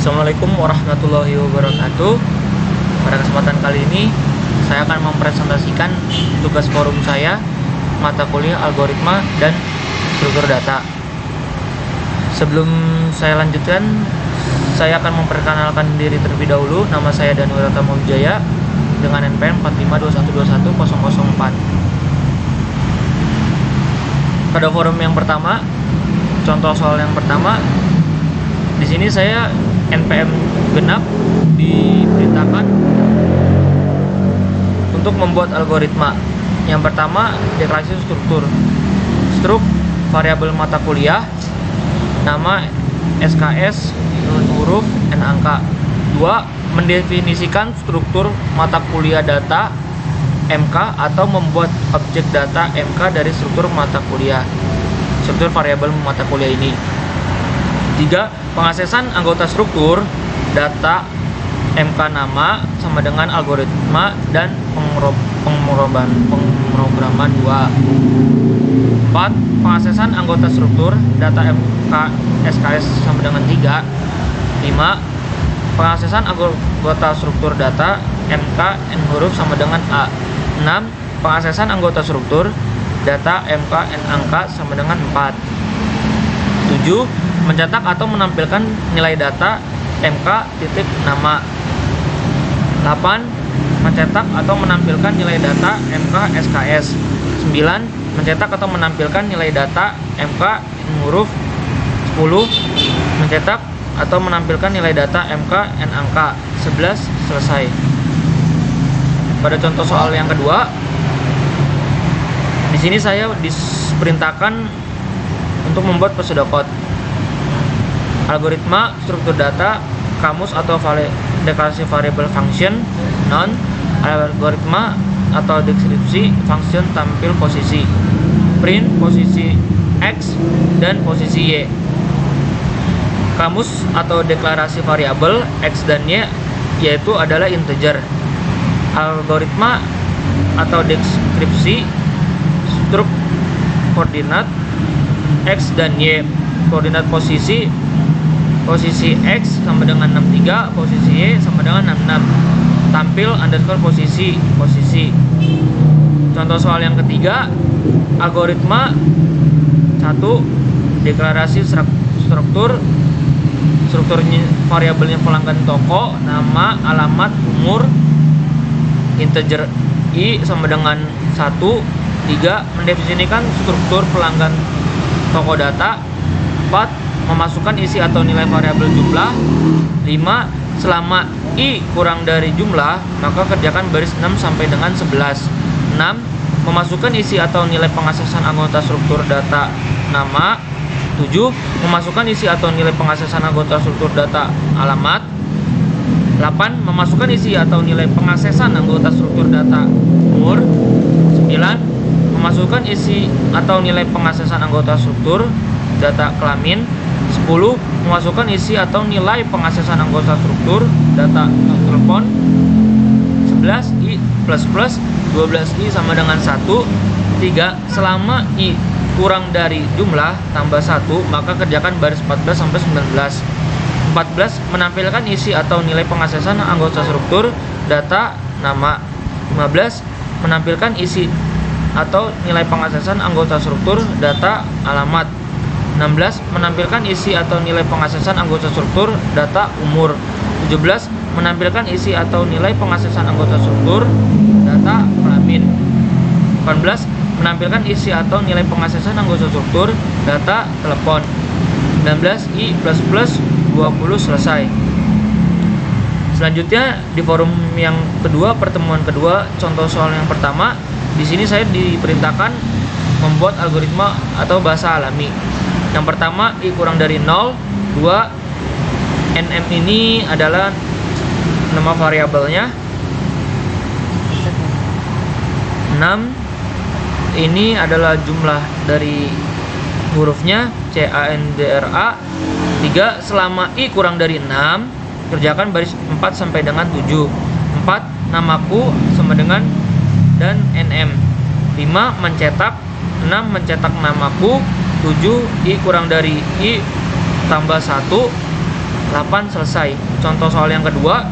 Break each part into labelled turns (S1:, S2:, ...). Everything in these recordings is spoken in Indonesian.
S1: Assalamualaikum warahmatullahi wabarakatuh. Pada kesempatan kali ini saya akan mempresentasikan tugas forum saya, mata kuliah algoritma dan struktur data. Sebelum saya lanjutkan, saya akan memperkenalkan diri terlebih dahulu. Nama saya Dani Wiratama Wijaya dengan NPM 45210104. Pada forum yang pertama, contoh soal yang pertama, di sini saya NPM genap diperintahkan untuk membuat algoritma. Yang pertama, deklarasi struktur. Struk variabel mata kuliah, nama, SKS, huruf, dan angka. 2. Mendefinisikan struktur mata kuliah data MK atau membuat objek data MK dari struktur mata kuliah, struktur variabel mata kuliah ini. 3. Pengaksesan anggota struktur data MK nama sama dengan algoritma dan pemrograman 2. 4. Pengaksesan anggota struktur data MK SKS sama dengan 3. 5. Pengaksesan anggota struktur data MK N huruf sama dengan A. 6. Pengaksesan anggota struktur data MK N angka sama dengan 4. 7. Mencetak atau menampilkan nilai data MK titik nama. 8. Mencetak atau menampilkan nilai data MK SKS. 9. Mencetak atau menampilkan nilai data MK N huruf. 10. Mencetak atau menampilkan nilai data MK N angka. 11. Selesai. Pada contoh soal yang kedua, di sini saya diperintahkan untuk membuat pseudocode. Algoritma struktur data kamus atau deklarasi variable function non, algoritma atau deskripsi function tampil posisi, print posisi X dan posisi Y. Kamus atau deklarasi variabel X dan Y yaitu adalah integer. Algoritma atau deskripsi struk koordinat X dan Y. Koordinat posisi X sama dengan 63, posisi Y sama dengan 66. Tampil underscore posisi. Contoh soal yang ketiga, algoritma 1. Deklarasi strukturnya variabelnya pelanggan toko, nama, alamat, umur, integer I sama dengan 1. 3. Mendefinisikan struktur pelanggan toko data. 4. Memasukkan isi atau nilai variabel jumlah. 5. Selama I kurang dari jumlah, maka kerjakan baris 6 sampai dengan 11. 6. Memasukkan isi atau nilai pengaksesan anggota struktur data nama. 7. Memasukkan isi atau nilai pengaksesan anggota struktur data alamat. 8. Memasukkan isi atau nilai pengaksesan anggota struktur data umur. 9. Memasukkan isi atau nilai pengaksesan anggota struktur data kelamin. 10. Memasukkan isi atau nilai pengaksesan anggota struktur data telepon. 11. I plus plus 12 I sama dengan 1. 3. Selama I kurang dari jumlah tambah 1, maka kerjakan baris 14 sampai 19. 14. Menampilkan isi atau nilai pengaksesan anggota struktur data nama. 15. Menampilkan isi atau nilai pengaksesan anggota struktur data alamat. 16. Menampilkan isi atau nilai pengaksesan anggota struktur data umur. 17. Menampilkan isi atau nilai pengaksesan anggota struktur data kelamin. 18. Menampilkan isi atau nilai pengaksesan anggota struktur data telepon. 19. I plus plus 20. Selesai. Selanjutnya di forum yang kedua, pertemuan kedua, contoh soal yang pertama, di sini saya diperintahkan membuat algoritma atau bahasa alami. Yang pertama, I kurang dari 0. 2. NM ini adalah nama variabelnya. 6. Ini adalah jumlah dari hurufnya, CANDRA. 3. Selama I kurang dari 6, kerjakan baris 4 sampai dengan 7. 4. Namaku sama dengan dan NM. 5. Mencetak. 6. Mencetak namaku. 7. I kurang dari I tambah 1. 8 selesai. Contoh soal yang kedua,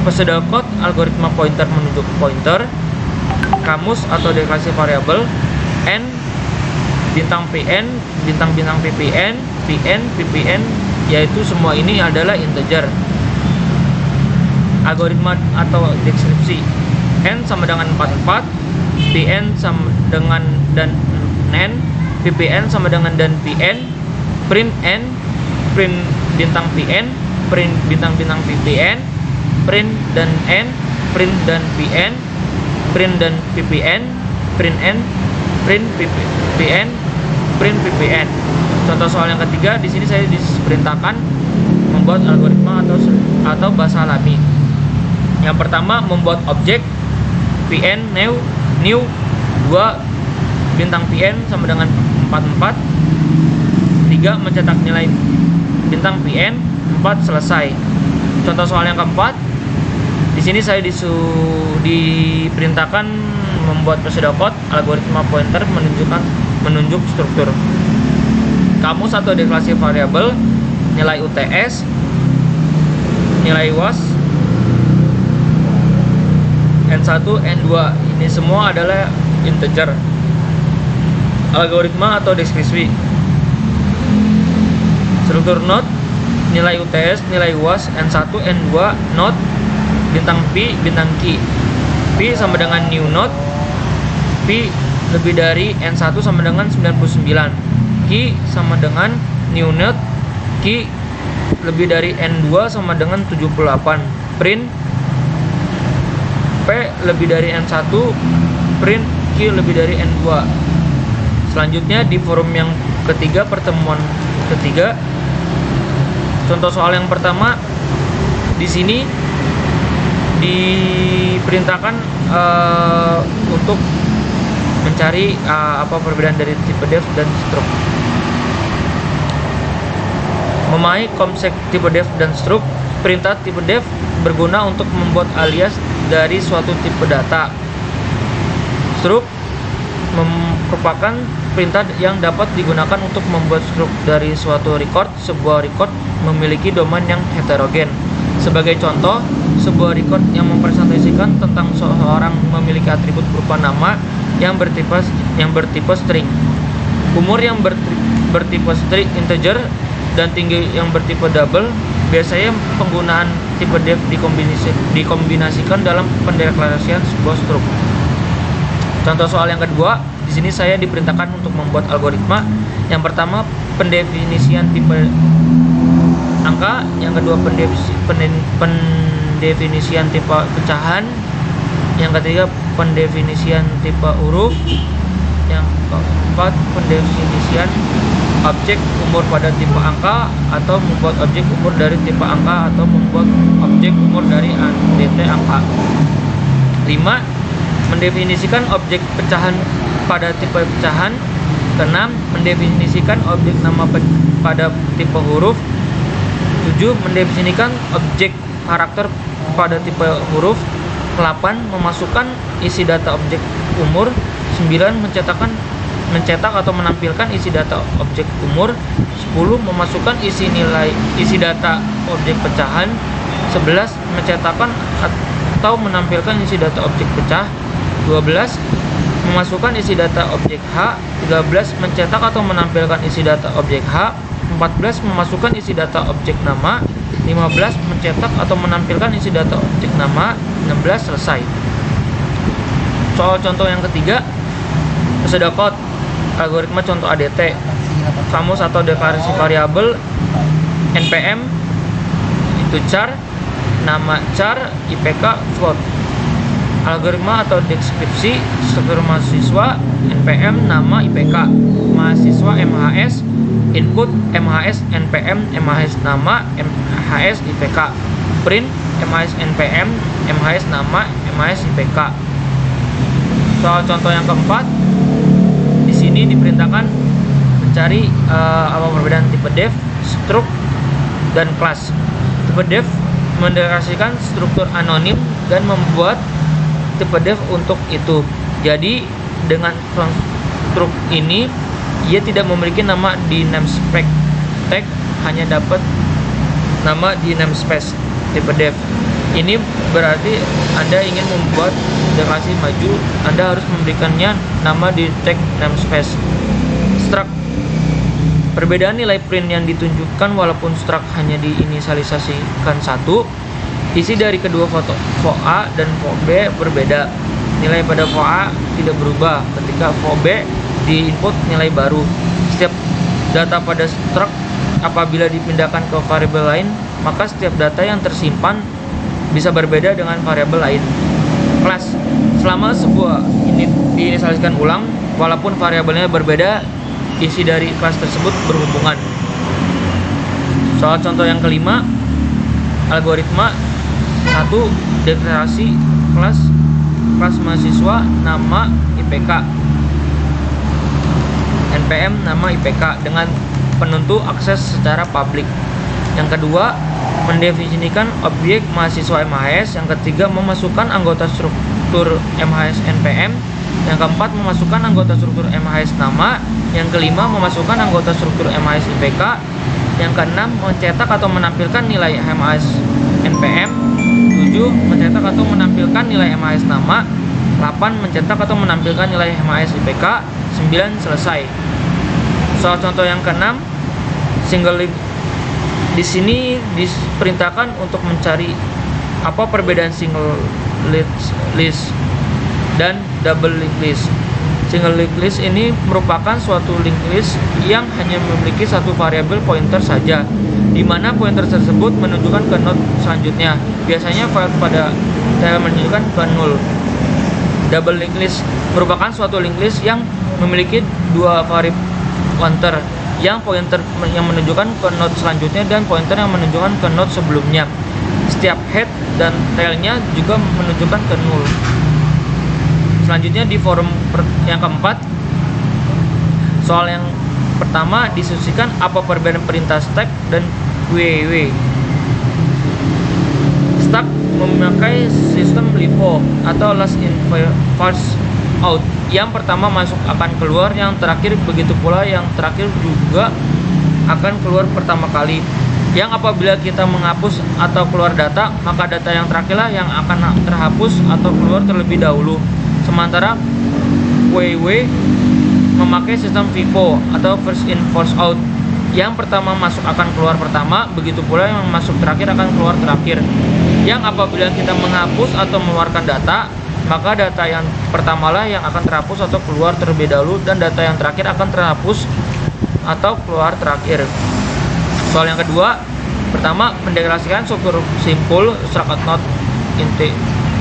S1: prosedur code algoritma pointer menunjuk pointer, kamus atau deklarasi variabel, n bintang pn, bintang-bintang ppn, pn, ppn, yaitu semua ini adalah integer. Algoritma atau deskripsi, n sama dengan 44, pn sama dengan dan n, ppn sama dengan dan pn, print n, print bintang pn, print bintang-bintang ppn, print dan n, print dan pn, print dan ppn, print n, print ppn, print ppn. Contoh soal yang ketiga, di sini saya diperintahkan membuat algoritma atau bahasa alami. Yang pertama, membuat objek pn new 2 bintang pn sama dengan 44, 3 mencetak nilai bintang pn, 4 selesai. Contoh soal yang keempat, di sini saya diperintahkan membuat prosedur code algoritma pointer menunjuk struktur. Kamus atau deklarasi variabel, nilai UTS, nilai UAS, N1, N2, ini semua adalah integer. Algoritma atau deskripsi, struktur node, nilai UTS, nilai UAS, N1, N2, node, bintang P, bintang Q. P sama dengan new node, P lebih dari N1 sama dengan 99, Q sama dengan new node, Q lebih dari N2 sama dengan 78, print P lebih dari N1, print Q lebih dari N2. Selanjutnya di forum yang ketiga, pertemuan ketiga, contoh soal yang pertama, di sini diperintahkan untuk mencari apa perbedaan dari tipe def dan struct. Memahami konsep tipe def dan struct. Perintah tipe def berguna untuk membuat alias dari suatu tipe data. Struct merupakan perintah yang dapat digunakan untuk membuat struct dari suatu record. Sebuah record memiliki domain yang heterogen. Sebagai contoh, sebuah record yang mempresentasikan tentang seseorang memiliki atribut berupa nama yang bertipe string, umur yang bertipe string integer, dan tinggi yang bertipe double. Biasanya penggunaan tipe def dikombinasikan dalam pendeklarasian sebuah struct. Contoh soal yang kedua, di sini saya diperintahkan untuk membuat algoritma. Yang pertama, pendefinisian tipe angka. Yang kedua, pendefinisian tipe pecahan. Yang ketiga, pendefinisian tipe huruf. Yang keempat, pendefinisian objek umur pada tipe angka, atau membuat objek umur dari tipe angka, atau membuat objek umur dari dt angka. 5. Mendefinisikan objek pecahan pada tipe pecahan. 6. Mendefinisikan objek nama pada tipe huruf. 7. Mendefinisikan objek karakter pada tipe huruf. 8. Memasukkan isi data objek umur. 9. Mencetak atau menampilkan isi data objek umur. 10. Memasukkan isi data objek pecahan. 11. Mencetakkan atau menampilkan isi data objek pecah. 12. Memasukkan isi data objek H. 13. Mencetak atau menampilkan isi data objek H. 14. Memasukkan isi data objek nama. 15. Mencetak atau menampilkan isi data objek nama. 16. Selesai. Soal contoh yang ketiga, prosedur code algoritma contoh ADT, kamus atau deklarasi variabel, npm itu char, nama char, IPK float. Algoritma atau deskripsi, struktur mahasiswa, npm nama IPK, mahasiswa MHS, input MHS npm MHS nama MHS IPK, print MHS npm MHS nama MHS IPK. Soal contoh yang keempat, di sini diperintahkan mencari apa perbedaan tipe def, struct, dan class. Tipe def mendeklarasikan struktur anonim dan membuat tipe def untuk itu. Jadi dengan konstruk ini, ia tidak memiliki nama di namespace tag, hanya dapat nama di namespace tipe dev. Ini berarti Anda ingin membuat deklarasi maju, Anda harus memberikannya nama di tag namespace. Struct. Perbedaan nilai print yang ditunjukkan walaupun struct hanya diinisialisasikan satu. Isi dari kedua foto A dan fo B berbeda. Nilai pada fo A tidak berubah ketika fo B di input nilai baru. Setiap data pada struct apabila dipindahkan ke variabel lain, maka setiap data yang tersimpan bisa berbeda dengan variabel lain. Kelas. Selama sebuah ini diinisialisasikan ulang, walaupun variabelnya berbeda, isi dari kelas tersebut berhubungan. Soal contoh yang kelima, algoritma 1. Deklarasi kelas mahasiswa nama IPK, NPM nama IPK dengan penentu akses secara publik. Yang kedua, mendefinisikan objek mahasiswa MHS. Yang ketiga, memasukkan anggota struktur MHS NPM. Yang keempat, memasukkan anggota struktur MHS nama. Yang kelima, memasukkan anggota struktur MHS IPK. Yang keenam, mencetak atau menampilkan nilai MHS NPM. 7. Mencetak atau menampilkan nilai MHS nama. 8. Mencetak atau menampilkan nilai MHS IPK. 9. Selesai. Soal contoh yang keenam, single link. Di sini diperintahkan untuk mencari apa perbedaan single list dan double linked list. Single linked list ini merupakan suatu linked list yang hanya memiliki satu variabel pointer saja, di mana pointer tersebut menunjukkan ke node selanjutnya. Biasanya pada saya menunjukkan ke 0. Double linked list merupakan suatu linked list yang memiliki dua variabel pointer, yang pointer yang menunjukkan ke node selanjutnya dan pointer yang menunjukkan ke node sebelumnya. Setiap head dan tailnya juga menunjukkan ke 0. Selanjutnya di forum yang keempat, soal yang pertama diskusikan apa perbedaan perintah stack dan ww. Stack memakai sistem LIFO atau last in first out. Yang pertama masuk akan keluar, yang terakhir begitu pula yang terakhir juga akan keluar pertama kali. Yang apabila kita menghapus atau keluar data, maka data yang terakhirlah yang akan terhapus atau keluar terlebih dahulu. Sementara WW memakai sistem FIFO atau first in first out. Yang pertama masuk akan keluar pertama, begitu pula yang masuk terakhir akan keluar terakhir. Yang apabila kita menghapus atau mengeluarkan data, maka data yang pertamalah yang akan terhapus atau keluar terlebih dahulu, dan data yang terakhir akan terhapus atau keluar terakhir. Soal yang kedua, pertama mendeklarasikan struktur simpul struct node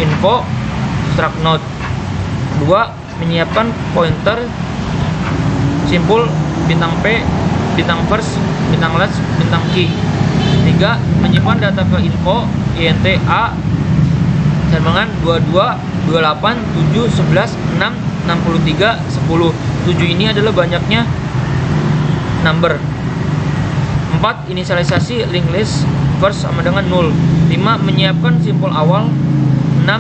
S1: info struct node. Kedua, menyiapkan pointer simpul bintang P, bintang first, bintang last, bintang key. Tiga, menyimpan data ke info int a dengan 22, 28, 7, 11, 6, 63, 10. 7 ini adalah banyaknya number. 4. Inisialisasi linked list first sama dengan 0. 5. Menyiapkan simpul awal. 6.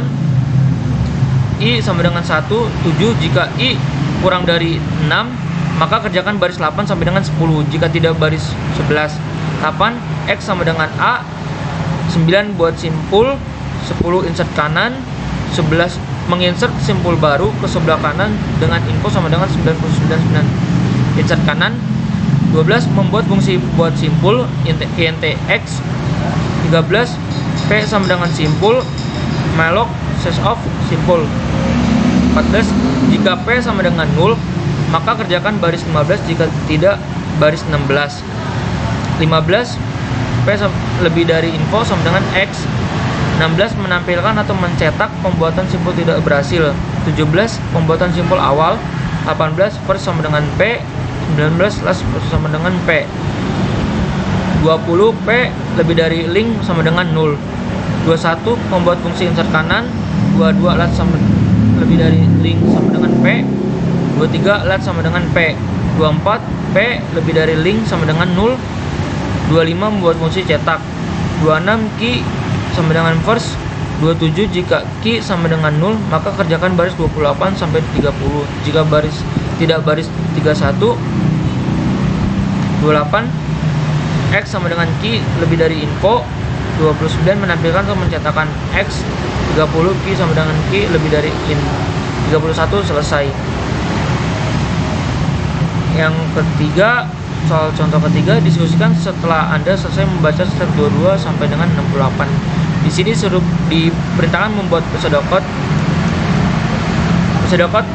S1: I sama dengan 1. 7. Jika I kurang dari 6, maka kerjakan baris 8 sampai dengan 10. Jika tidak, baris 11. 8. X sama dengan A. 9. Buat simpul. 10. Insert kanan. 11. Menginsert simpul baru ke sebelah kanan dengan info sama dengan 99. Insert kanan. 12. Membuat fungsi buat simpul int x. 13. P sama dengan simpul malloc set of simpul. 14. Jika P sama dengan 0, maka kerjakan baris 15, jika tidak baris 16. 15. P lebih dari info sama dengan x. 16. Menampilkan atau mencetak pembuatan simpul tidak berhasil. 17. Pembuatan simpul awal. 18. First sama dengan P. 19. Last sama dengan P. 20. P lebih dari link sama dengan 0. 21. Membuat fungsi insert kanan. 22. Last sama lebih dari link sama dengan P. 23. Last sama dengan P. 24. P lebih dari link sama dengan 0. 25. Membuat fungsi cetak. 26. Key sama dengan first. 27. Jika key sama dengan 0, maka kerjakan baris 28 sampai 30. Jika baris tidak baris 31. 28. X sama dengan key lebih dari info. 29 menampilkan atau mencetakkan X. 30 key sama dengan key lebih dari in. 31 selesai. Yang ketiga, soal contoh ketiga, diskusikan setelah Anda selesai membaca step 22 sampai dengan 68. Di sini suruh diperintahkan membuat pseudocode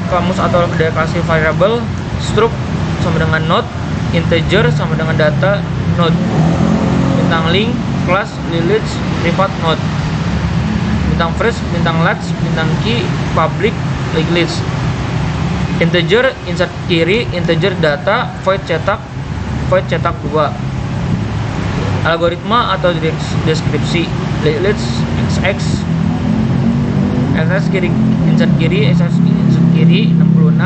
S1: kamus atau deklarasi variabel, struct sama dengan node, integer sama dengan data node, bintang link, class, list, private node, bintang first, bintang last, bintang key, public, list. Integer insert kiri, integer data, void cetak 2. Algoritma atau deskripsi, list xx kiri, insert kiri, insert kiri 66,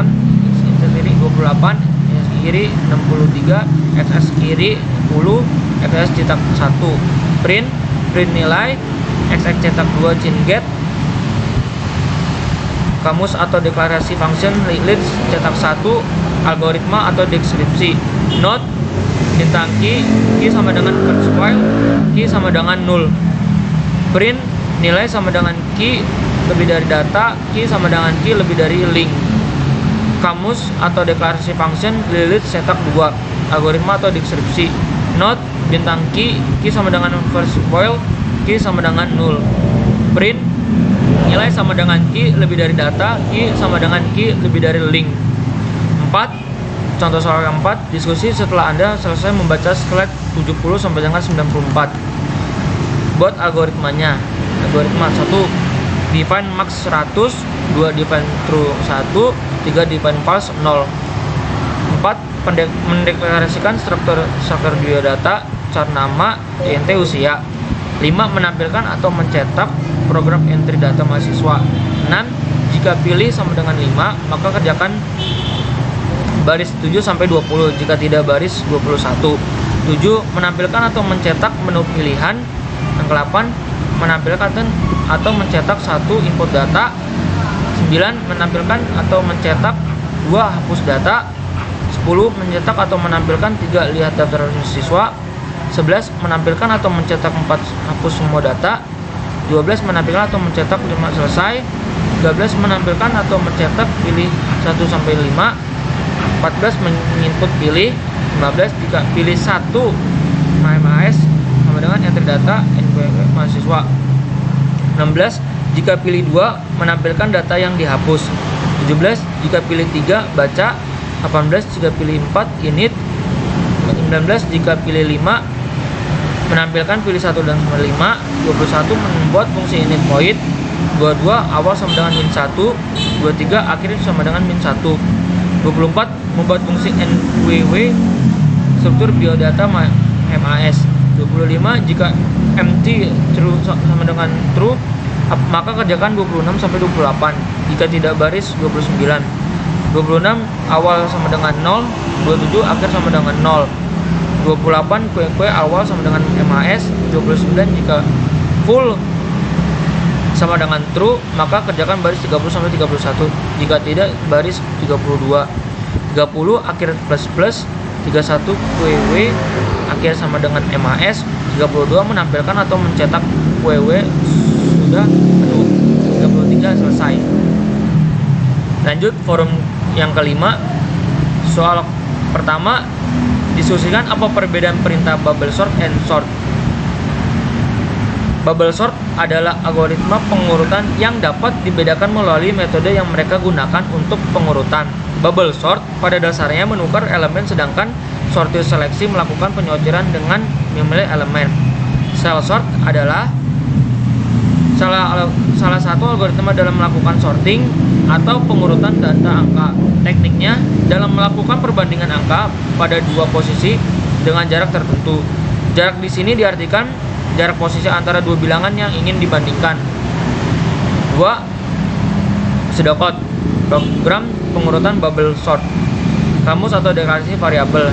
S1: insert kiri 28, insert kiri 63, xx kiri 10, xx cetak 1. Print nilai, xx cetak 2 chain get. Kamus atau deklarasi function, list cetak 1. Algoritma atau deskripsi, node, bintang key sama dengan first while, key sama dengan 0. Print nilai sama dengan key lebih dari data, key sama dengan key lebih dari link. Kamus atau deklarasi function, list cetak 2. Algoritma atau deskripsi, node, bintang key sama dengan first while, key sama dengan 0. Print nilai sama dengan key lebih dari data, key sama dengan key lebih dari link. 4. Contoh soal yang 4, diskusi setelah Anda selesai membaca slide 70 sampai dengan 94. Buat algoritmanya. Algoritma 1, define max 100, 2 define true 1, 3 define false 0. 4. Mendeklarasikan struktur biodata, char nama, int usia. 5. Menampilkan atau mencetak program entry data mahasiswa. 6. Jika pilih sama dengan 5, maka kerjakan baris 7 sampai 20, jika tidak baris 21. 7. Menampilkan atau mencetak menu pilihan. Yang ke-8, menampilkan atau mencetak 1 input data. 9. Menampilkan atau mencetak 2 hapus data. 10. Mencetak atau menampilkan 3 lihat daftar siswa. 11. Menampilkan atau mencetak 4 hapus semua data. 12. Menampilkan atau mencetak 5 selesai. 13. Menampilkan atau mencetak pilih 1 sampai 5. 14. Menginput pilih. 15. Jika pilih 1 MAS sama dengan entry data NPW mahasiswa. 16. Jika pilih 2 menampilkan data yang dihapus. 17. Jika pilih 3 baca. 18. Jika pilih 4 init. 19. Jika pilih 5 menampilkan pilih 1 dan 5. 21. Membuat fungsi init void. 22 awal sama dengan min 1. 23 akhir sama dengan min 1. 24 membuat fungsi nww struktur biodata MAS. 25 jika empty true sama dengan true maka kerjakan 26 sampai 28, jika tidak baris 29. 26 awal sama dengan 0, 27 akhir sama dengan 0. 28 kue awal sama dengan MAS. 29 jika full sama dengan true maka kerjakan baris 30 sampai 31, jika tidak baris 32. 30 akhir plus 31 WW akhir sama dengan MAS. 32 menampilkan atau mencetak WW sudah penuh. 33 selesai. Lanjut forum yang kelima. Soal pertama, diskusikan apa perbedaan perintah bubble sort and sort. Bubble sort adalah algoritma pengurutan yang dapat dibedakan melalui metode yang mereka gunakan untuk pengurutan. Bubble sort pada dasarnya menukar elemen, sedangkan sortir seleksi melakukan penyortiran dengan memilih elemen. Cell sort adalah salah satu algoritma dalam melakukan sorting atau pengurutan data angka. Tekniknya dalam melakukan perbandingan angka pada dua posisi dengan jarak tertentu. Jarak di sini diartikan jarak posisi antara dua bilangan yang ingin dibandingkan. 2. Pseudocode, program pengurutan bubble sort. Kamus atau deklarasi variabel.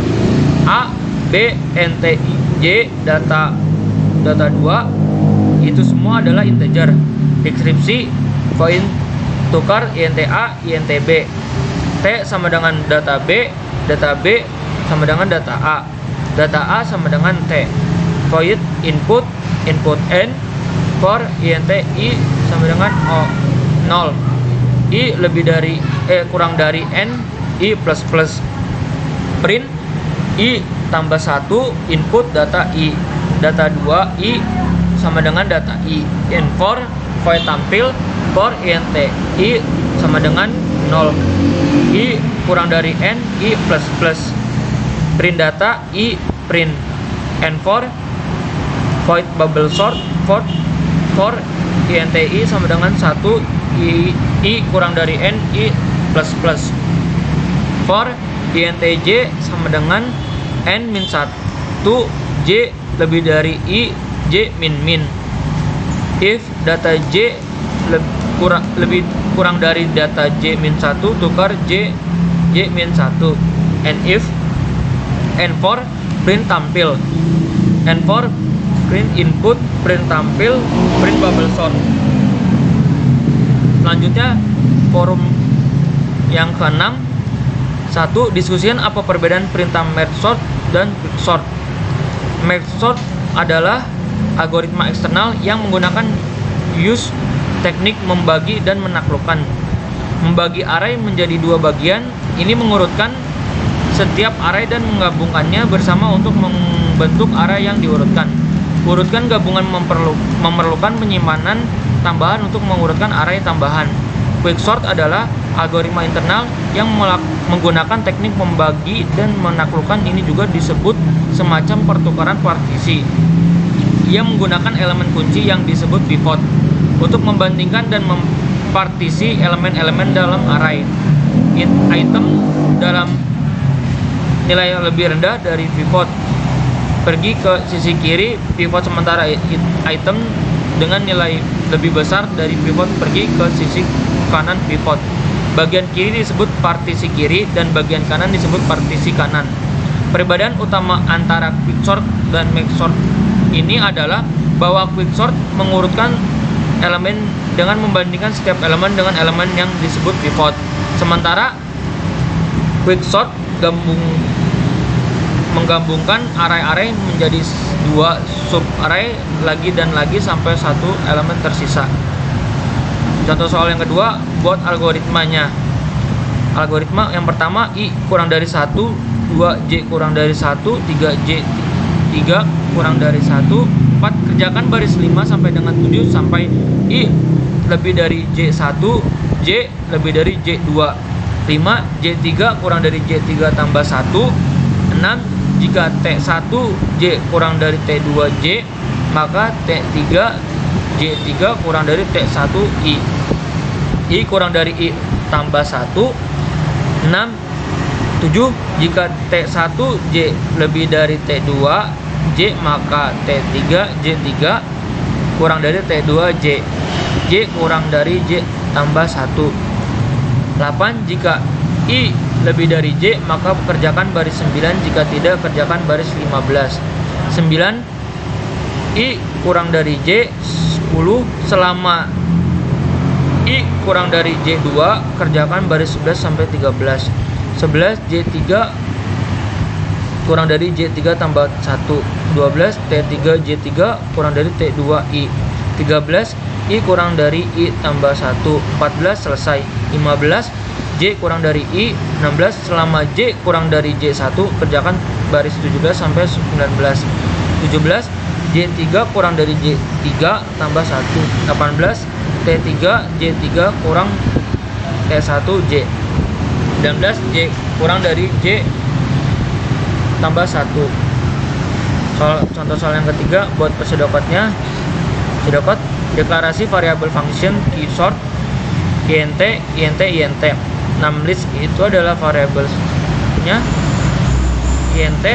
S1: A, B, N, T, J, data 2 itu semua adalah integer. Deskripsi, void, tukar int A, int B. T sama dengan data B sama dengan data A. data A sama dengan T. Void input N for int I sama dengan 0. I lebih dari kurang dari N I plus plus. Print I tambah 1 input data I. Data 2 I sama dengan data I. And for void tampil for int I sama dengan 0. I kurang dari N I plus plus. Print data I print. And for void bubble sort for int I sama dengan 1 I kurang dari N I plus plus. For int J sama dengan N min 1 J lebih dari I J min min. If data J kurang dari data J min 1, tukar J min 1. And for print tampil. And for print input, print tampil, print bubble sort. Selanjutnya forum yang ke-6. 1. Diskusikan apa perbedaan perintah merge sort dan quicksort. Merge sort adalah algoritma eksternal yang menggunakan use teknik membagi dan menaklukkan. Membagi array menjadi dua bagian, ini mengurutkan setiap array dan menggabungkannya bersama untuk membentuk array yang diurutkan. Urutkan gabungan memerlukan penyimpanan tambahan untuk mengurutkan array tambahan. Quicksort adalah algoritma internal yang menggunakan teknik membagi dan menaklukkan. Ini juga disebut semacam pertukaran partisi. Ia menggunakan elemen kunci yang disebut pivot untuk membandingkan dan mempartisi elemen-elemen dalam array. Item dalam nilai yang lebih rendah dari pivot pergi ke sisi kiri pivot, sementara item dengan nilai lebih besar dari pivot pergi ke sisi kanan pivot. Bagian kiri disebut partisi kiri dan bagian kanan disebut partisi kanan. Perbedaan utama antara quicksort dan mergesort ini adalah bahwa quicksort mengurutkan elemen dengan membandingkan setiap elemen dengan elemen yang disebut pivot, sementara quicksort menggabungkan array-array menjadi dua sub-array lagi dan lagi sampai satu elemen tersisa. Contoh soal yang kedua, buat algoritmanya. Algoritma yang pertama, I kurang dari 1, 2J kurang dari 1, 3J 3 kurang dari 1, 4 kerjakan baris 5 sampai dengan 7 sampai I lebih dari J1, J lebih dari J2. 5 J3 kurang dari J3 tambah 1. 6 jika T1 J kurang dari T2 J, maka T3 J3 kurang dari T1 I. I kurang dari I tambah 1. 6 7 jika T1 J lebih dari T2 J, maka T3 J3 kurang dari T2 J. J kurang dari J tambah 1. 8 jika I lebih dari J, maka kerjakan baris 9, jika tidak kerjakan baris 15. 9 I kurang dari J 10 selama I kurang dari J2, kerjakan baris 11 sampai 13. 11 J3 kurang dari J3 tambah 1. 12 T3 J3 kurang dari T2 I. 13 I kurang dari I tambah 1. 14 selesai. 15 J kurang dari I. 16 selama J kurang dari J1, kerjakan baris 17 sampai 19. 17 J3 kurang dari J3 tambah 1. 18 T3 J3 kurang T1 J. 19 J kurang dari J tambah 1. Contoh soal yang ketiga, buat pseudocode-nya. Pseudocode deklarasi variabel function keysort int int int. List itu adalah variabelnya int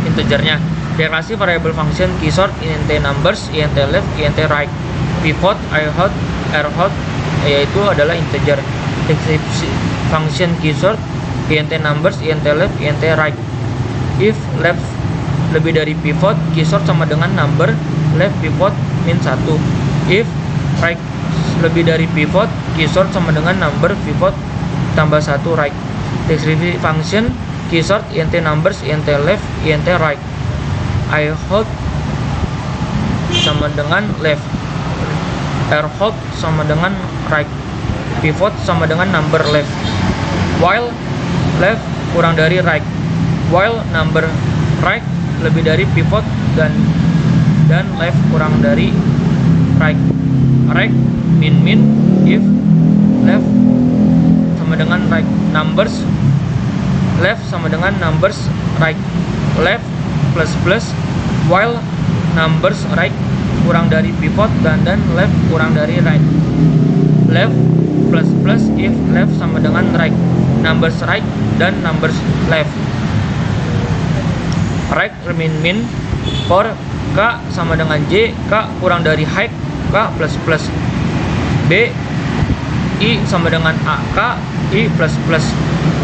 S1: integernya. Deklarasi variabel function keysort int numbers, int left, int right. Pivot, arrowhead yaitu adalah integer. Deskripsi function keysort int numbers, int left, int right. If left lebih dari pivot, keysort sama dengan number left pivot min 1. If right lebih dari pivot, keysort sama dengan number pivot tambah 1 right. Deskripsi function keysort int numbers int left int right. I hold sama dengan left, r hold sama dengan right, pivot sama dengan number left, while left kurang dari right, while number right lebih dari pivot dan left kurang dari right. Right min if left sama dengan right, numbers left sama dengan numbers right, left plus while numbers right kurang dari pivot dan left kurang dari right. Left plus if left sama dengan right, numbers right dan numbers left. Right min for k sama dengan j, k kurang dari height, k plus b i sama dengan a, k i plus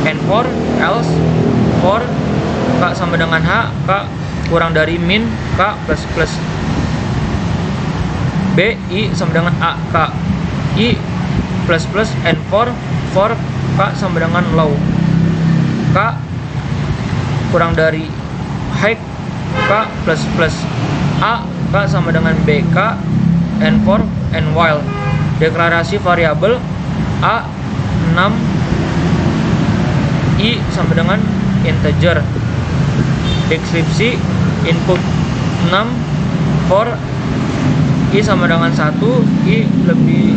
S1: and for else for k sama dengan h, k kurang dari min, k plus b i sama dengan a, k i plus and for k sama dengan low, k kurang dari height, k plus a, k sama dengan b, k and for and while. Deklarasi variabel a 6, i sama dengan integer. Deskripsi input 6 for i sama dengan 1, i lebih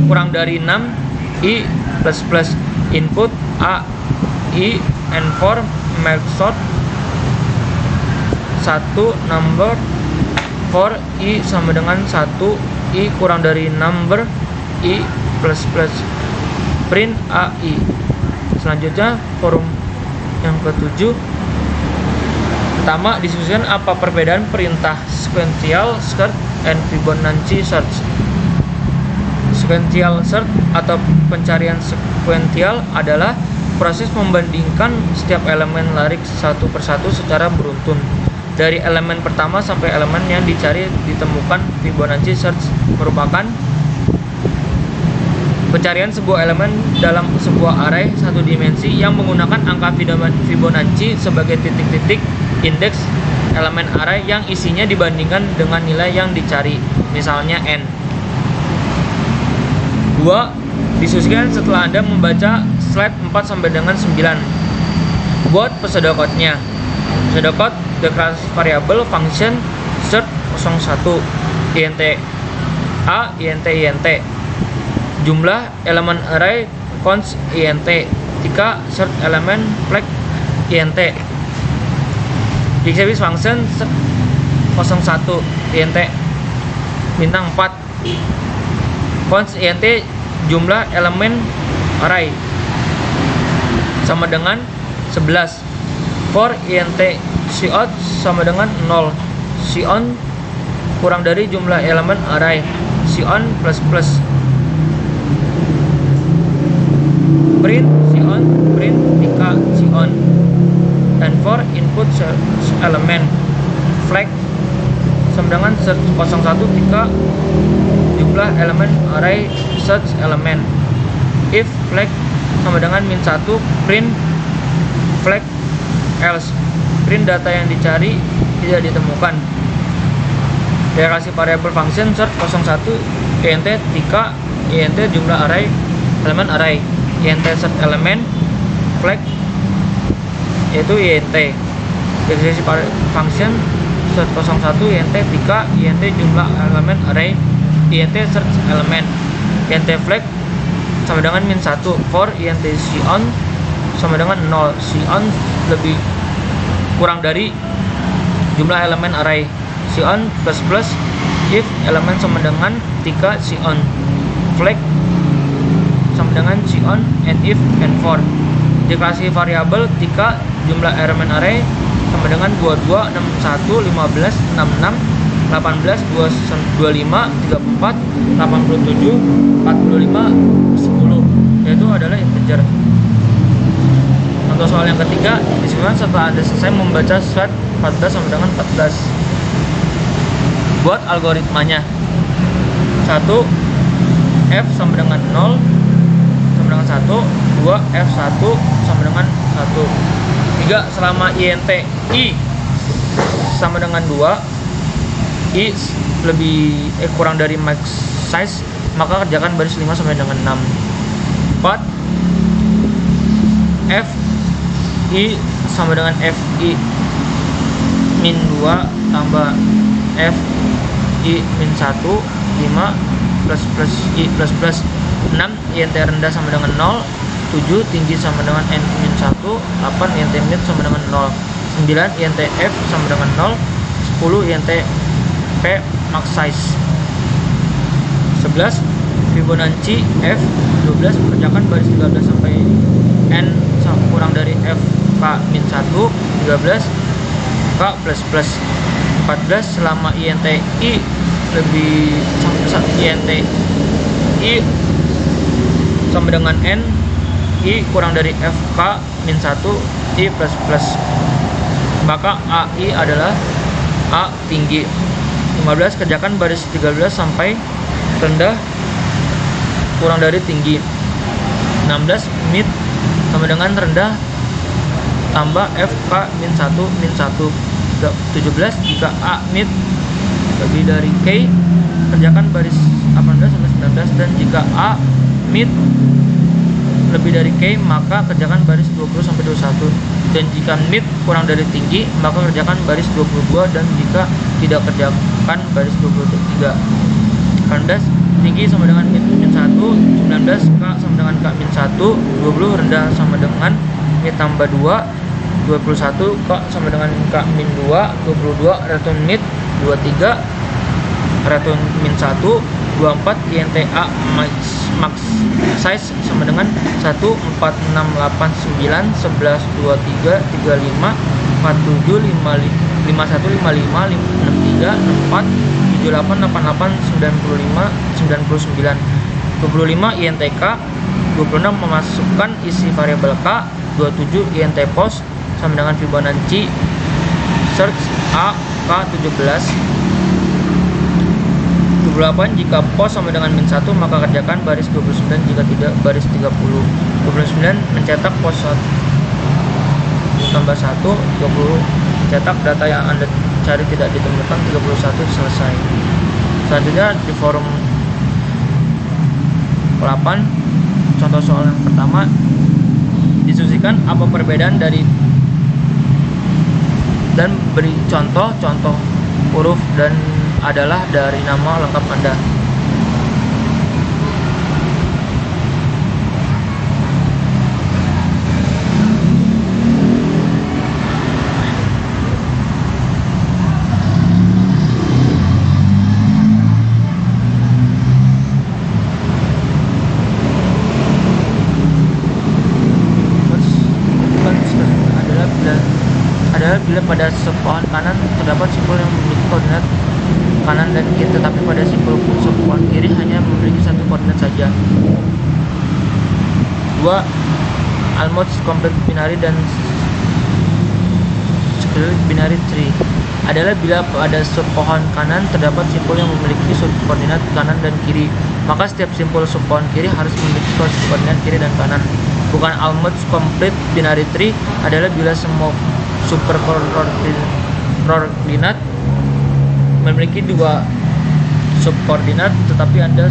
S1: kurang dari 6, i plus input a, i and for method 1 number for i sama dengan 1, i kurang dari number, i plus print ai. Selanjutnya forum yang ke-7. Pertama, diskusikan apa perbedaan perintah sequential search and Fibonacci search. Sequential search atau pencarian sequential adalah proses membandingkan setiap elemen larik satu persatu secara beruntun. Dari elemen pertama sampai elemen yang dicari ditemukan. Fibonacci search merupakan pencarian sebuah elemen dalam sebuah array satu dimensi yang menggunakan angka Fibonacci sebagai titik-titik indeks elemen array yang isinya dibandingkan dengan nilai yang dicari, misalnya n. 2. Diskusikan setelah Anda membaca slide 4 sampai dengan 9. Buat pseudocode-nya. Pseudocode deklarasi variabel function search 01 int a int jumlah elemen array const int 3 search element flag int. Deskripsi function search 01 int bintang 4 const int jumlah elemen array sama dengan 11. For int cout sama dengan 0, cout kurang dari jumlah elemen array, cout plus print cout print 3 cout. Dan for input search element flag sama dengan search 01 3 jumlah elemen array search element. If flag sama dengan -1 print flag, else print data yang dicari tidak ditemukan. Deklarasi variabel function search 01 int 3 int jumlah array elemen array int search element flag yaitu int. Deklarasi function search 01 int 3 int jumlah elemen array int search element int flag sama dengan -1. For int cout sama dengan 0, cout lebih kurang dari jumlah elemen array, cout plus if elemen sama dengan 3 cout flag sama dengan cout and if and for. Deklarasi variabel 3 jumlah elemen array sama dengan 22 61 15 66 18 25 34 87 45 10, yaitu adalah integer. Untuk soal yang ketiga, diskusikan setelah Anda selesai membaca slide 14 sampai dengan 14. Buat algoritmanya. 1 f sama dengan 0 sama dengan 1, 2 f1 sama dengan 1, 3. Selama int i sama dengan 2, i kurang dari max size, maka kerjakan baris 5 sampai dengan 6. 4. f i sama dengan f i min 2 tambah f i min 1. 5 plus i plus 6. int rendah sama dengan 0. 7. Tinggi sama dengan n min 1. 8. int mid sama dengan 0. 9. int f sama dengan 0. 10. int p max size. 11. Fibonacci f 12. Kerjakan baris 13 sampai n kurang dari f k min 1. 13. k plus 14. Selama int i int i sama dengan n, i kurang dari f k min 1, i plus maka ai adalah a tinggi. 15. Kerjakan baris 13 sampai rendah kurang dari tinggi. 16. Mid sama dengan rendah tambah f k min 1 min 1. 17. Jika a mid lebih dari k, kerjakan baris 18 sampai 19. Dan jika a mid lebih dari k, maka kerjakan baris 20 sampai 21. Dan jika mid kurang dari tinggi, maka kerjakan baris 22. Dan jika tidak, kerjakan baris 23. 18. Tinggi sama dengan mid min 1. 19. K sama dengan k min 1. 20. Rendah sama dengan mid tambah 2. 21. K sama dengan k min 2. 22. Return mid. 23. Return min 1. 24. int a max size sama dengan 1. 4, 6, 8, 9, 11, 23, 35, 47, 51, 55, 63, 64, 78, 88, 95, 99. 25. int k. 26. Memasukkan isi variabel k. 27. int post sama dengan Fibonacci search a k 17. 28. Jika pos sama dengan min 1, maka kerjakan baris 29. Jika tidak, baris 30. 29. Mencetak pos 1 tambah 1. 30. Mencetak data yang Anda cari tidak ditemukan. 31. Selesai. Selanjutnya di forum 8, contoh soal yang pertama, diskusikan apa perbedaan dari dan beri contoh huruf dan adalah dari nama lengkap Anda. Bila pada sepohon kanan terdapat simpul yang memiliki koordinat kanan dan kiri, tetapi pada simpul sepohon kiri hanya memiliki satu koordinat saja. 2. Almost complete binary dan square binary tree adalah bila pada subpohon kanan terdapat simpul yang memiliki subkoordinat kanan dan kiri, maka setiap simpul subpohon kiri harus memiliki koordinat kiri dan kanan. Bukan almost complete binary tree adalah bila semua superkoordinat memiliki dua subkoordinat, tetapi ada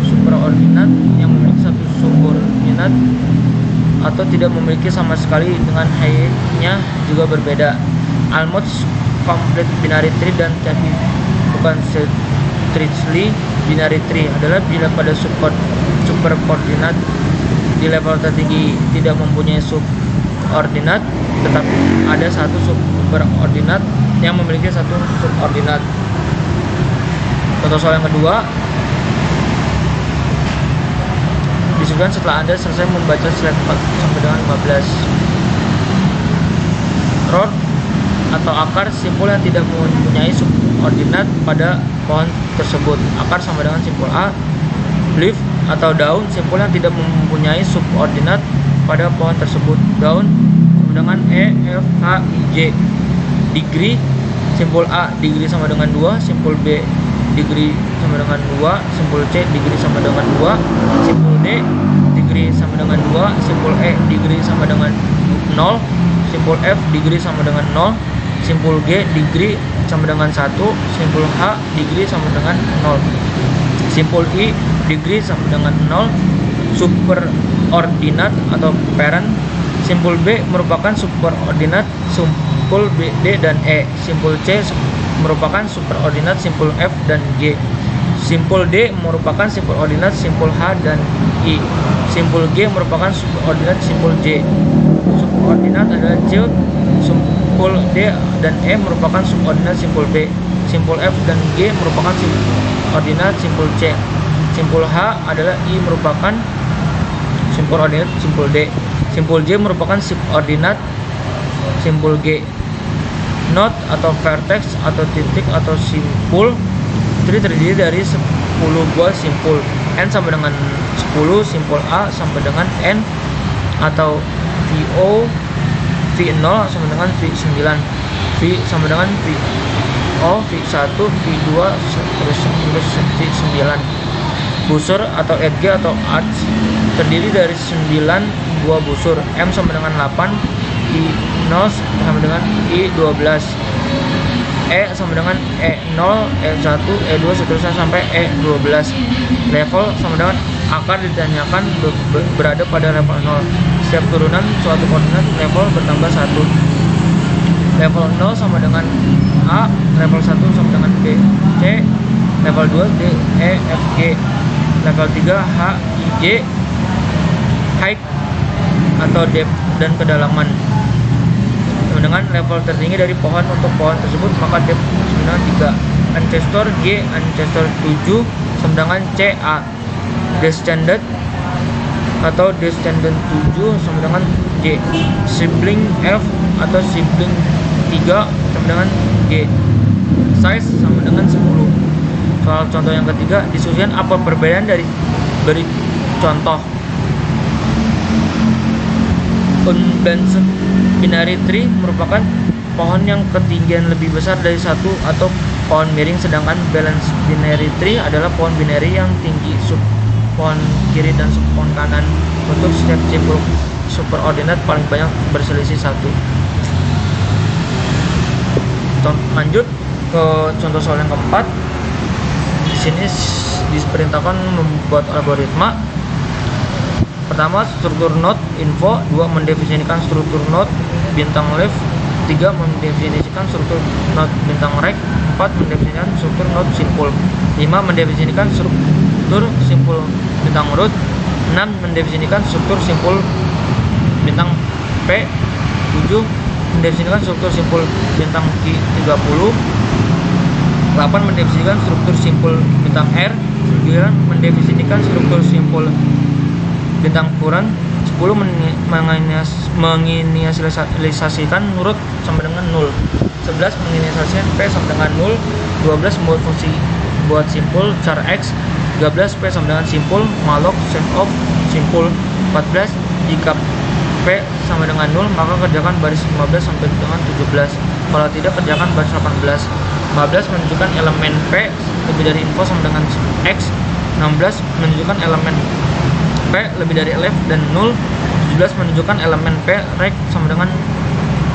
S1: superordinat yang memiliki satu subordinat atau tidak memiliki sama sekali dengan height-nya juga berbeda. Almost complete binary tree dan tapi bukan strictly binary tree adalah bila pada superkoordinat di level tertinggi tidak mempunyai subordinat, tetapi ada satu superordinat yang memiliki satu subordinat. Contoh soal yang kedua, disebutkan setelah Anda selesai membaca slide 4 sampai dengan 15. Rod atau akar simpul yang tidak mempunyai subordinat pada pohon tersebut. Akar sama dengan simpul A. Leaf atau daun simpul yang tidak mempunyai subordinat pada pohon tersebut. Daun dengan E, F, H, I, J. Degree simpul A, degree sama dengan 2. Simpul B, degree sama dengan 2. Simpul C, degree sama dengan 2. Simpul D, degree sama dengan 2. Simpul E, degree sama dengan 0, simpul F degree sama dengan 0, simpul G degree sama dengan 1, simpul H degree sama dengan 0, simpul I degree sama dengan 0, superordinat atau parent. Simpul B merupakan superordinat simpul B, D, dan E. Simpul C merupakan superordinat simpul F dan G. Simpul D merupakan superordinat simpul H dan I. Simpul G merupakan superordinat simpul J. Subordinat adalah C. Simpul D dan E merupakan subordinat simpul B. Simpul F dan G merupakan subordinat simpul C. Simpul H adalah I merupakan subordinat simpul D. Simpul J merupakan subordinat simpul G. Node atau vertex atau titik atau simpul terdiri dari 10 buah simpul. N sama dengan 10, simpul A sama dengan N atau VO, V0 sama dengan V9, V sama dengan VO, V1, V2, terus V9. Busur atau edge atau arch terdiri dari 9 buah busur. M sama dengan 8, I0 sama dengan I12, E sama dengan E0, E1, E2 seterusnya sampai E12. Level sama dengan akar ditanyakan berada pada level 0. Setiap turunan suatu koordinat level bertambah 1. Level 0 sama dengan A, level 1 sama dengan B, C, level 2 D, E, F, G, level 3 H, I, J, height atau depth dan kedalaman. Dengan level tertinggi dari pohon untuk pohon tersebut, maka depth sama dengan 3. Ancestor G, ancestor 7 sama dengan C, A. Descendant atau descendant 7 sama dengan J. Sibling F atau sibling 3 sama dengan G. Size sama dengan 10. Soal contoh yang ketiga, diskusikan apa perbedaan dari beri contoh. Unbalanced binary tree merupakan pohon yang ketinggian lebih besar dari satu atau pohon miring, sedangkan balanced binary tree adalah pohon binary yang tinggi sub pohon kiri dan sub pohon kanan. Untuk setiap simpul superordinat paling banyak berselisih 1. Lanjut ke contoh soal yang keempat. Di sini diperintahkan membuat algoritma. Pertama, struktur node info. 2, mendefinisikan struktur node bintang left. 3, mendefinisikan struktur node bintang right. 4, mendefinisikan struktur node simpul. 5, mendefinisikan struktur simpul bintang root. 6, mendefinisikan struktur simpul bintang P. 7, mendefinisikan struktur simpul bintang Q 30. 8, mendefinisikan struktur simpul bintang R. 9, mendefinisikan struktur simpul bintang kurang. 10, menginisialisasikan root sama dengan 0. 11, menginisialisasikan P sama dengan 0. 12, membuat fungsi buat simpul char X. 13, P sama dengan simpul malloc set of simpul. 14, jika P sama dengan 0 maka kerjakan baris 15 sampai dengan 17. Kalau tidak, kerjakan baris 18. 15, menunjukkan elemen P lebih dari info sama dengan X. 16, menunjukkan elemen P lebih dari left dan 0. 17, menunjukkan elemen P right sama dengan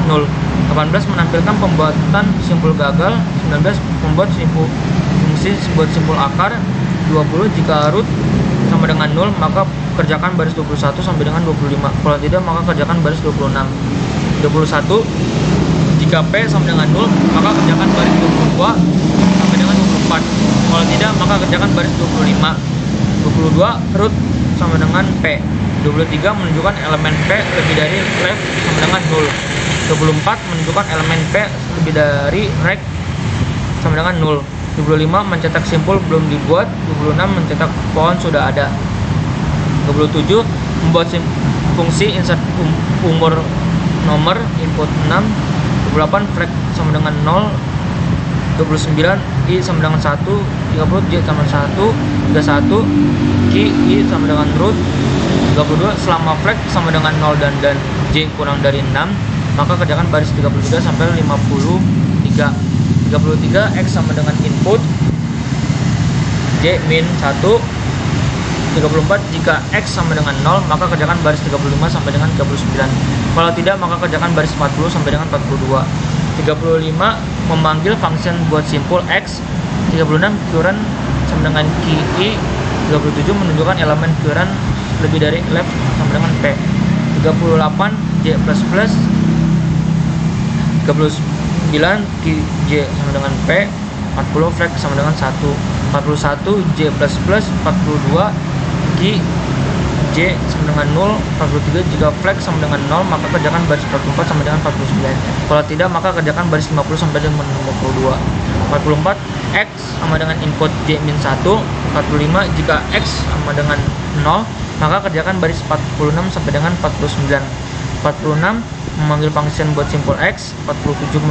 S1: 0. 18, menampilkan pembuatan simpul gagal. 19, membuat simpul fungsi buat simpul akar. 20, jika root sama dengan 0 maka kerjakan baris 21 sampai dengan 25. Kalau tidak, maka kerjakan baris 26. 21, jika P sama dengan 0 maka kerjakan baris 22 sampai dengan 24. Kalau tidak, maka kerjakan baris 25. 22, root sama dengan P. 23, menunjukkan elemen P lebih dari left sama dengan 0. 24, menunjukkan elemen P lebih dari right sama dengan 0. 25, mencetak simpul belum dibuat. 26, mencetak pohon sudah ada. 27, membuat fungsi insert umur nomor input 6. 28, flag sama dengan 0. 29, I sama dengan 1. 30, J sama 1. 31, Q, I sama dengan root. 32, selama flag sama dengan 0 dan J kurang dari 6 maka kerjakan baris 33 sampai 53. 33, X sama dengan input J min 1. 34, jika X sama dengan 0 maka kerjakan baris 35 sampai dengan 39. Kalau tidak, maka kerjakan baris 40 sampai dengan 42. 35 memanggil function buat simpul X. 36 current sama dengan key I. 37 menunjukkan elemen current lebih dari left sama dengan P. 38 J++. 39 key J sama dengan P. 40 flag sama dengan 1. 41 J++. 42 key J sama dengan 0. 43 jika flag sama dengan 0, maka kerjakan baris 44 sama dengan 49. Kalau tidak, maka kerjakan baris 50 sampai dengan 52. 44 X sama dengan input J-1. 45 jika X sama dengan 0, maka kerjakan baris 46 sampai dengan 49. 46 memanggil function buat simpul X. 47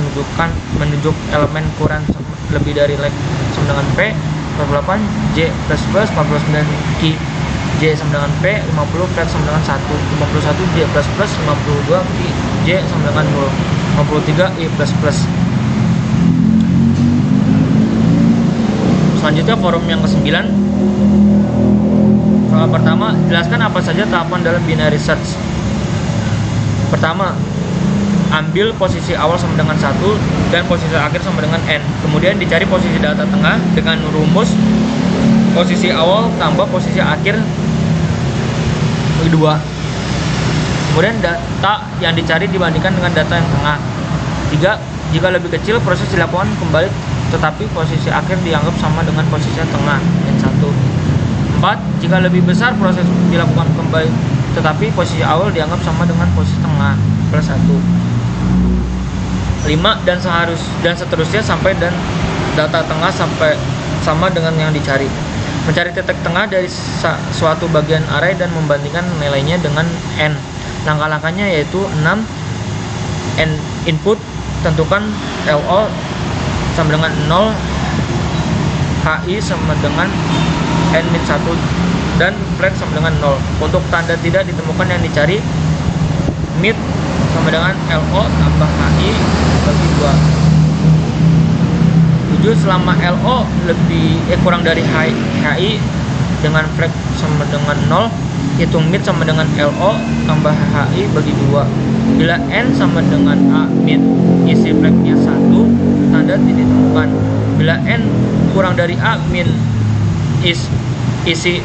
S1: menunjuk elemen kurang lebih dari like sama dengan P. 48 J++. 49 key J sama dengan P. 50 flag sama dengan 1. 51 J++. 52 key J sama dengan 0. 53 I++. Selanjutnya forum yang ke-9. Soal pertama, jelaskan apa saja tahapan dalam binary search. Pertama, ambil posisi awal sama dengan 1 dan posisi akhir sama dengan N. Kemudian dicari posisi data tengah dengan rumus posisi awal tambah posisi akhir 2. Kemudian data yang dicari dibandingkan dengan data yang tengah. 3. Jika lebih kecil, proses dilakukan kembali tetapi posisi akhir dianggap sama dengan posisi tengah N1. 4. Jika lebih besar, proses dilakukan kembali tetapi posisi awal dianggap sama dengan posisi tengah plus 1. 5. Dan seterusnya sampai dan data tengah sampai sama dengan yang dicari. Mencari titik tengah dari suatu bagian array dan membandingkan nilainya dengan N. Langkah-langkahnya yaitu 6. N input, tentukan LO sama dengan 0, HI sama dengan N-1 dan flag sama dengan 0. Untuk tanda tidak ditemukan yang dicari, mid sama dengan LO tambah HI bagi 2. 7. Selama LO kurang dari HI dengan flag sama dengan 0, hitung mid sama dengan LO tambah HI bagi 2. Bila N sama dengan A mid isi flagnya 1, tanda tidak ditemukan. Bila N kurang dari A min isi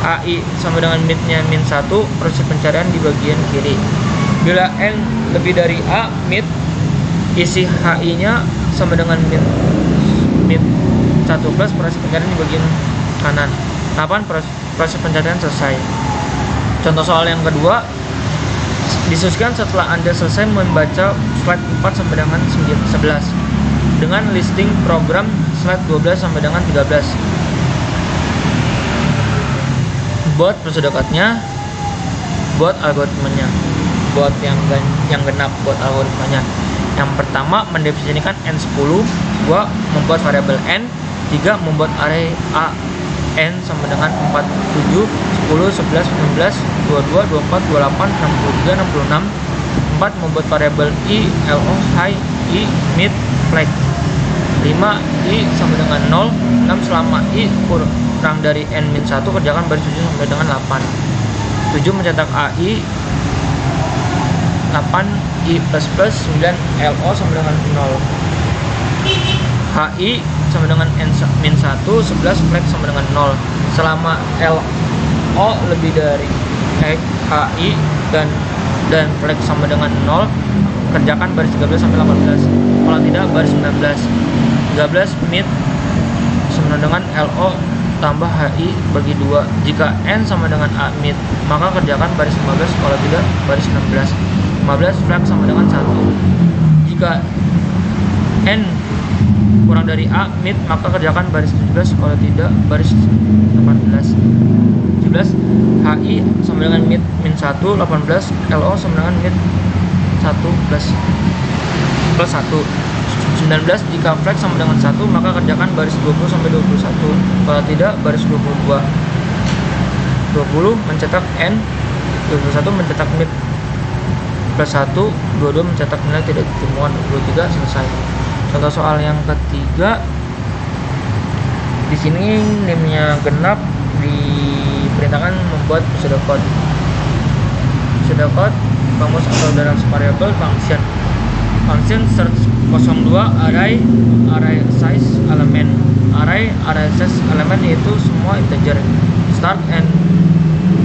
S1: AI sama dengan midnya min 1, proses pencarian di bagian kiri. Bila N lebih dari A mid isi HI nya sama dengan mid 1 plus, proses pencarian di bagian kanan. 8. Proses pencarian selesai. Contoh soal yang kedua, disusun setelah Anda selesai membaca slide 4 sampai dengan 11 dengan listing program slide 12 sampai dengan 13. Buat prosedurnya, buat algoritmanya, buat yang genap, buat algoritmanya. Yang pertama, mendefinisikan N10. 2. Membuat variabel N. 3. Membuat array A N sama dengan 4, 7, 10, 11, 19, 22, 24, 28, 63, 66. 4. Membuat variabel I, LO, high, I, mid, flag. 5. I sama dengan 0. 6. Selama I kurang dari N-1, kerjakan baris 7 sampai dengan 8. 7. Mencetak AI 8 I++. 9. LO sama dengan 0. HI sama dengan N-1. 11. Flag sama dengan 0. Selama LO lebih dari HI dan flag sama dengan 0, kerjakan baris 13 sampai 18. Kalau tidak, baris 19. 13 mid sama dengan LO tambah HI bagi 2. Jika N sama dengan A mid, maka kerjakan baris 15. Kalau tidak, baris 16. 15 flag sama dengan 1. Jika N kurang dari A mid, maka kerjakan baris 17. Kalau tidak, baris 18. 17 HI sama dengan mid min 1. 18 LO sama dengan mid 1 plus 1. 19 jika flag sama dengan 1, maka kerjakan baris 20 sampai 21. Kalau tidak, baris 22. 20 mencetak N. 21 mencetak mid plus 1. 22 mencetak nilai tidak ditemukan. 23 selesai. Contoh soal yang ketiga, di sini name-nya genap, diperintahkan membuat pseudocode. Pseudocode kamus atau direksi variabel function search 02 array size element. Array size element itu semua integer. Start and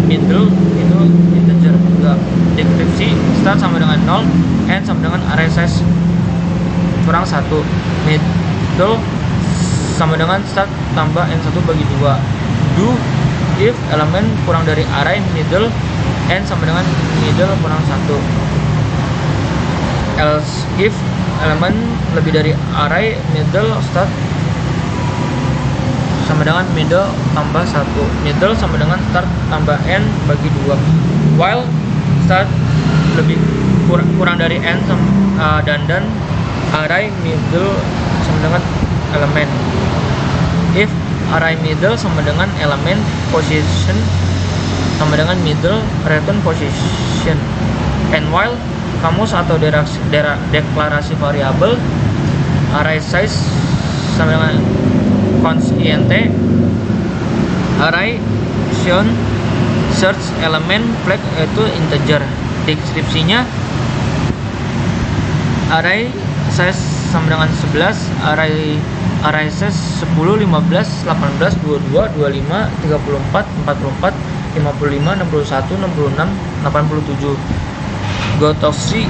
S1: middle itu integer juga. Deskripsi start sama dengan 0, end sama dengan array size kurang 1, middle sama dengan start tambah n1 bagi 2. Do if elemen kurang dari array middle, n sama dengan middle kurang 1. Else if elemen lebih dari array middle, start sama dengan middle tambah 1. Middle sama dengan start tambah n bagi 2. While start lebih kurang dari n dan array middle sama dengan elemen. If array middle sama dengan elemen, position sama dengan middle, return position. And while kamus atau deklarasi variabel, array size sama dengan const int, array search element flag itu integer. Deskripsinya array size sama dengan 11, array size 10, 15, 18, 22, 25, 34, 44, 55, 61, 66, 87. Go to C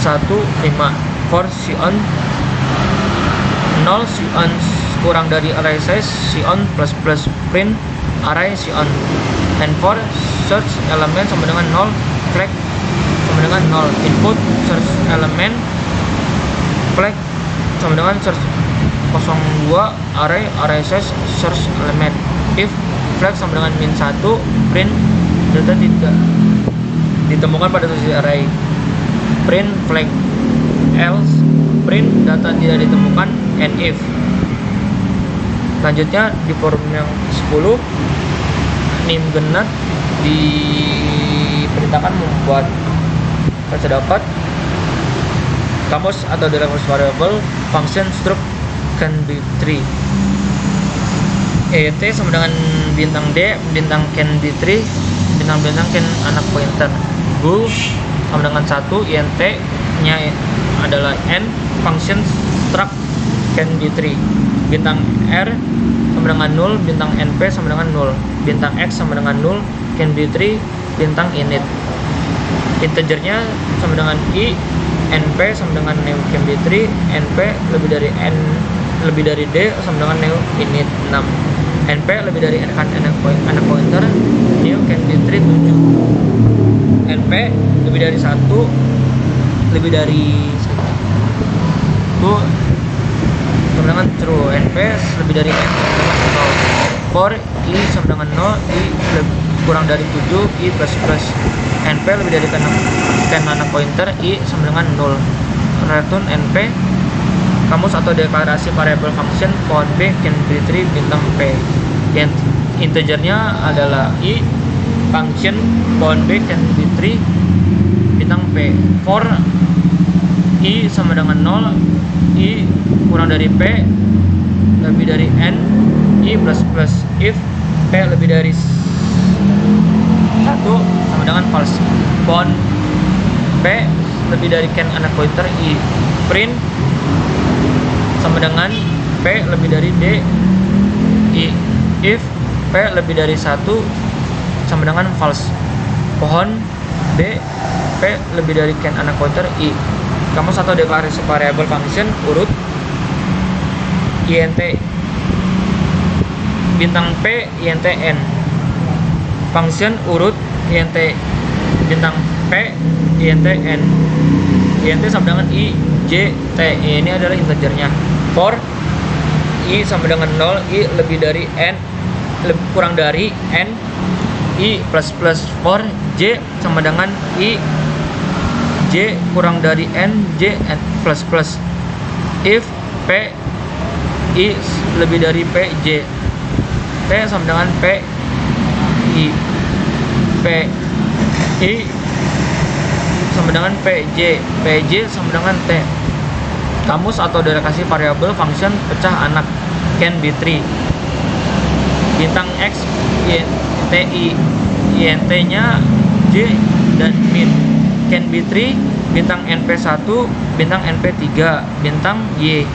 S1: 1, 5. For Sion 0, Sion kurang dari array size, Sion plus print array Sion. And for search element sama dengan 0, flag sama dengan 0. Input search element, flag sama dengan search 02 array size search element. If flag sama dengan min 1, print data tidak ditemukan pada posisi array, print flag. Else print data tidak ditemukan. And if. Selanjutnya di forum yang 10, Nim Genat diperintahkan membuat baca dapat kamus atau direksi variable function struct can be 3. ET sama dengan bintang D, bintang can be 3, bintang can anak pointer. Bool sama dengan 1, int nya adalah n, function struct can be 3. Bintang R sama dengan 0, bintang np sama dengan 0, bintang x sama dengan 0, can be 3, bintang init. Integernya sama dengan i, np sama dengan new can be 3, np lebih dari n lebih dari d sama dengan new init 6, np lebih dari n kan anak pointer, new can be 3 7, np lebih dari 1 lebih dari 1 sama dengan true, np lebih dari n sama dengan 0. For i sama dengan 0, i kurang dari 7, i plus plus, np lebih dari 10 anak pointer, i sama dengan 0. Return np kamus atau deklarasi variabel function pohon b can be 3 bintang p. Yang integernya adalah i, function pohon b can be 3 bintang p. For i sama dengan 0, i kurang dari p lebih dari n, i plus plus. If p lebih dari 1 sama dengan false. Pohon p lebih dari can anak pointer, i. Print sama dengan p lebih dari d, i. If p lebih dari 1 sama dengan false. Pohon b, p lebih dari can anak pointer, i. Kamus atau deklarasi variabel function urut int bintang p, int n. Function urut int bintang p, int n. Int sama dengan i, j, t. Ini adalah integernya. For i sama dengan 0, i lebih dari n kurang dari n, i plus plus. For j sama dengan i, j kurang dari n, j plus plus. If p i lebih dari p, j. T sama dengan p i, p i sama dengan pj, pj sama dengan t. Kamus atau deklarasi variabel function pecah anak can be 3. Bintang x, int i, int nya j dan min. can be 3 bintang np1 bintang np3 bintang y.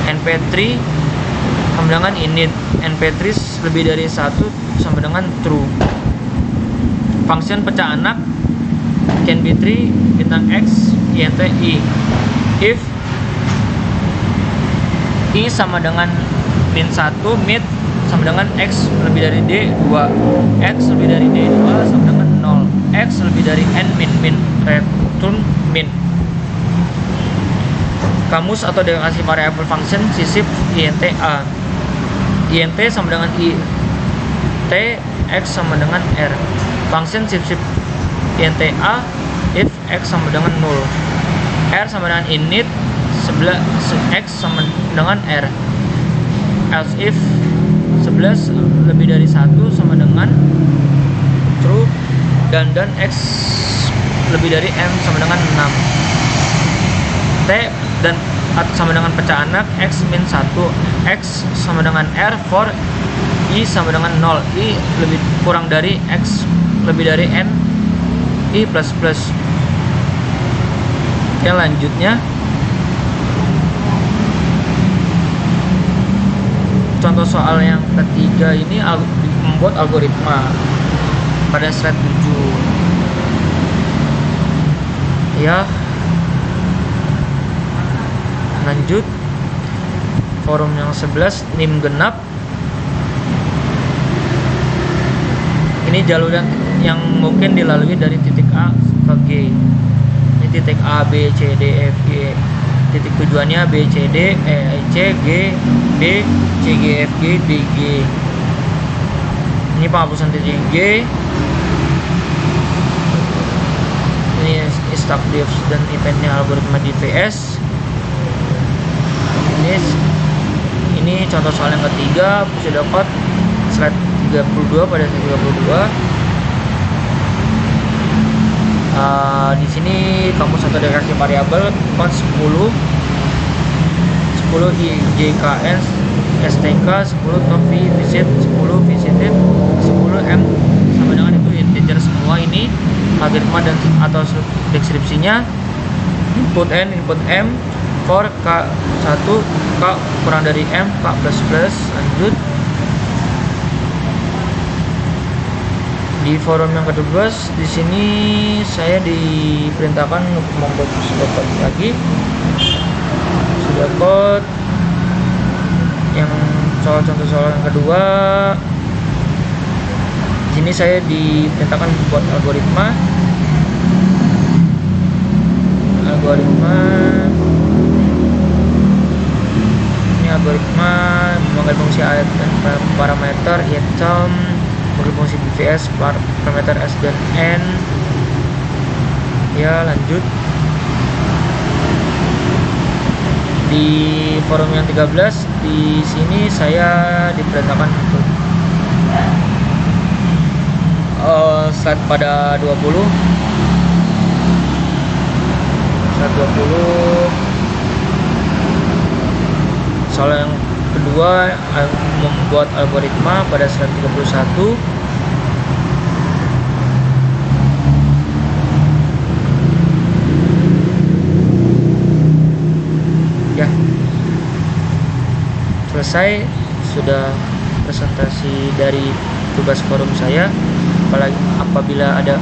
S1: np3 sama dengan init, np3 lebih dari 1 sama dengan true. Function pecah anak can be 3 bintang x int i. If i sama dengan min 1, mid sama dengan x lebih dari d 2, x lebih dari d 2 sama dengan 0, x lebih dari n min return min. Kamus atau deklarasi variabel function sisip int a. int sama dengan i t, x sama dengan r. Function sisip int a if x sama dengan 0, r sama dengan init, x sama dengan r. Else if 11 lebih dari 1 sama dengan true, dan x lebih dari m sama dengan 6. T dan sama dengan pecah anak x min 1, x sama dengan r for i sama dengan 0, i lebih kurang dari x lebih dari n, i plus plus. Oke, lanjutnya contoh soal yang ketiga ini membuat algoritma pada slide 7 ya. Lanjut forum yang 11 nim genap. Ini jalur yang mungkin dilalui dari titik A ke G. Ini titik A, B, C, D, F, G. Titik tujuannya B, C, D, E, C, G, B, C, G, F, G, D, G. Ini penghapusan titik G. Ini start diff dan eventnya algoritma DVS. Ini contoh soal yang ketiga, sudah dapat slide 32 pada slide 32. Di sini kamu satu deklarasi variabel 10 IJKN STK 10 top V visit 10 visited 10 M sama dengan itu integer semua. Ini algoritma dan atau deskripsinya input n input m for K1 K kurang dari M K plus plus. Lanjut di forum yang ke-12, di sini saya diperintahkan untuk membuat code lagi. Sudah code yang contoh soal yang kedua. Di sini saya diperintahkan membuat algoritma memakai fungsi add dan parameter item, memakai fungsi bvs parameter s dan n. Ya, lanjut di forum yang 13. Di sini saya diperintahkan untuk slide pada 20. Slide 20 soal yang kedua, membuat algoritma pada slide 31. Ya, selesai. Sudah presentasi dari tugas forum saya. Apabila ada